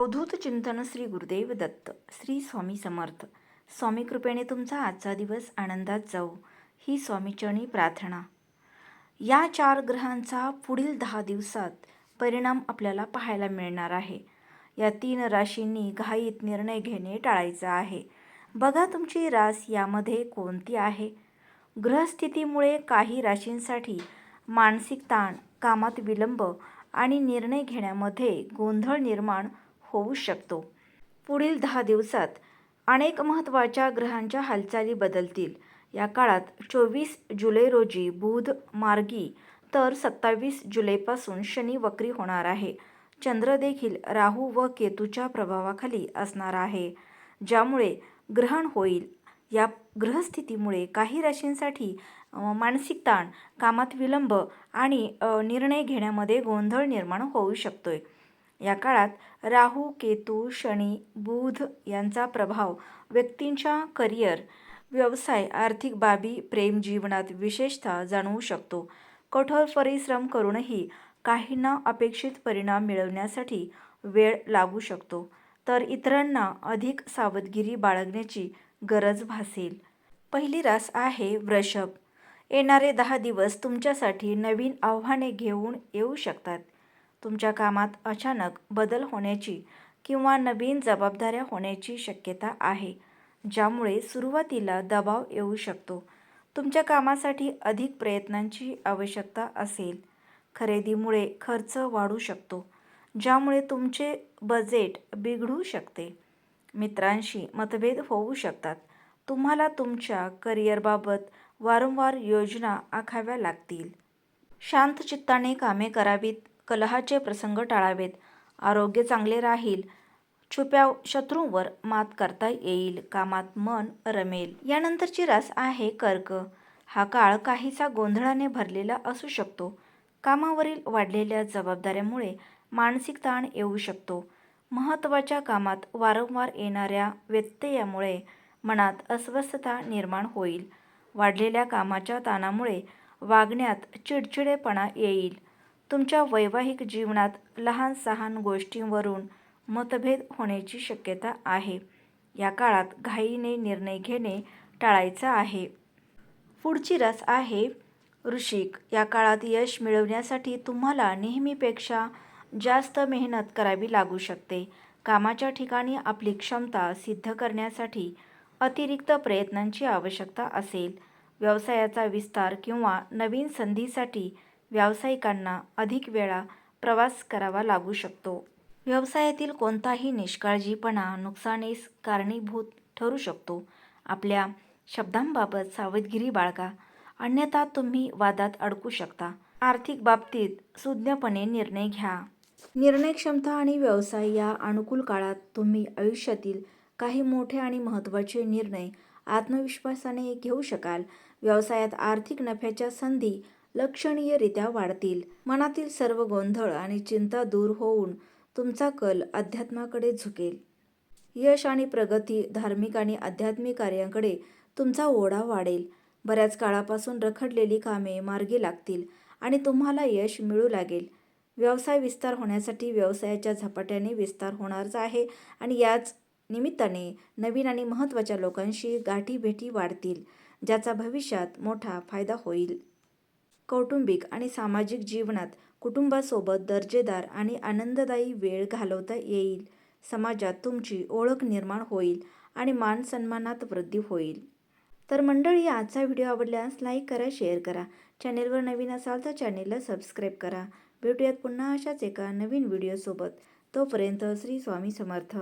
अवधूत चिंतन श्री गुरुदेव दत्त. श्री स्वामी समर्थ. स्वामी कृपेने तुमचा आजचा दिवस आनंदात जाऊ ही स्वामीचरणी प्रार्थना. या 4 ग्रहांचा पुढील 10 दिवसात परिणाम आपल्याला पाहायला मिळणार आहे. या 3 राशींनी घाईत निर्णय घेणे टाळायचा आहे. बघा तुमची रास यामध्ये कोणती आहे. ग्रहस्थितीमुळे काही राशींसाठी मानसिक ताण, कामात विलंब आणि निर्णय घेण्यामध्ये गोंधळ निर्माण होऊ शकतो. पुढील 10 दिवसात अनेक महत्त्वाच्या ग्रहांच्या हालचाली बदलतील. या काळात 24 जुलै रोजी बुध मार्गी तर 27 जुलैपासून शनी वक्री होणार आहे. चंद्र देखील राहू व केतूच्या प्रभावाखाली असणार आहे, ज्यामुळे ग्रहण होईल. या ग्रहस्थितीमुळे काही राशींसाठी मानसिक ताण, कामात विलंब आणि निर्णय घेण्यामध्ये गोंधळ निर्माण होऊ शकतोय. या काळात राहू, केतू, शनी, बुध यांचा प्रभाव व्यक्तींच्या करिअर, व्यवसाय, आर्थिक बाबी, प्रेम जीवनात विशेषतः जाणवू शकतो. कठोर परिश्रम करूनही काहींना अपेक्षित परिणाम मिळवण्यासाठी वेळ लागू शकतो, तर इतरांना अधिक सावधगिरी बाळगण्याची गरज भासेल. पहिली रास आहे वृषभ. येणारे 10 दिवस तुमच्यासाठी नवीन आव्हाने घेऊन येऊ शकतात. तुमच्या कामात अचानक बदल होण्याची किंवा नवीन जबाबदाऱ्या होण्याची शक्यता आहे, ज्यामुळे सुरुवातीला दबाव येऊ शकतो. तुमच्या कामासाठी अधिक प्रयत्नांची आवश्यकता असेल. खरेदीमुळे खर्च वाढू शकतो, ज्यामुळे तुमचे बजेट बिघडू शकते. मित्रांशी मतभेद होऊ शकतात. तुम्हाला तुमच्या करिअरबाबत वारंवार योजना आखाव्या लागतील. शांत चित्ताने कामे करावीत. कलहाचे प्रसंग टाळावेत. आरोग्य चांगले राहील. छुप्या शत्रूंवर मात करता येईल. कामात मन रमेल. यानंतरची रास आहे कर्क. हा काळ काहीसा गोंधळाने भरलेला असू शकतो. कामावरील वाढलेल्या जबाबदाऱ्यामुळे मानसिक ताण येऊ शकतो. महत्त्वाच्या कामात वारंवार येणाऱ्या व्यत्ययामुळे मनात अस्वस्थता निर्माण होईल. वाढलेल्या कामाच्या ताणामुळे वागण्यात चिडचिडेपणा येईल. तुमच्या वैवाहिक जीवनात लहान-सहान गोष्टींवरून मतभेद होण्याची शक्यता आहे. या काळात घाईने निर्णय घेणे टाळायचे आहे. पुढची रास आहे वृश्चिक. या काळात यश मिळवण्यासाठी तुम्हाला नेहमीपेक्षा जास्त मेहनत करावी लागू शकते. कामाच्या ठिकाणी आपली क्षमता सिद्ध करण्यासाठी अतिरिक्त प्रयत्नांची आवश्यकता असेल. व्यवसायाचा विस्तार किंवा नवीन संधीसाठी व्यावसायिकांना अधिक वेळा प्रवास करावा लागू शकतो. व्यवसायातील कोणताही निष्काळजीपणा नुकसानीस कारणीभूत ठरू शकतो. आपल्या शब्दांबाबत सावधगिरी बाळगा, अन्यथा तुम्ही वादात अडकू शकता. आर्थिक बाबतीत सुज्ञपणे निर्णय घ्या. निर्णय क्षमता आणि व्यवसाय या अनुकूल काळात तुम्ही आयुष्यातील काही मोठे आणि महत्त्वाचे निर्णय आत्मविश्वासाने घेऊ शकाल. व्यवसायात आर्थिक नफ्याच्या संधी लक्षणीयरित्या वाढतील. मनातील सर्व गोंधळ आणि चिंता दूर होऊन तुमचा कल अध्यात्माकडे झुकेल. यश आणि प्रगती, धार्मिक आणि आध्यात्मिक कार्यांकडे तुमचा ओढा वाढेल. बऱ्याच काळापासून रखडलेली कामे मार्गी लागतील आणि तुम्हाला यश मिळू लागेल. व्यवसाय विस्तार होण्यासाठी व्यवसायाच्या झपाट्याने विस्तार होणारच आहे आणि याच निमित्ताने नवीन आणि महत्त्वाच्या लोकांशी गाठीभेटी वाढतील, ज्याचा भविष्यात मोठा फायदा होईल. कौटुंबिक आणि सामाजिक जीवनात कुटुंबासोबत दर्जेदार आणि आनंददायी वेळ घालवता येईल. समाजात तुमची ओळख निर्माण होईल आणि मान-सन्मानात वृद्धी होईल. तर मंडळी, आजचा व्हिडिओ आवडल्यास लाईक करा, शेअर करा. चॅनेलवर नवीन असाल तर चॅनेलला सबस्क्राईब करा. भेटूयात पुन्हा अशाच एका नवीन व्हिडिओसोबत. तोपर्यंत श्री स्वामी समर्थ.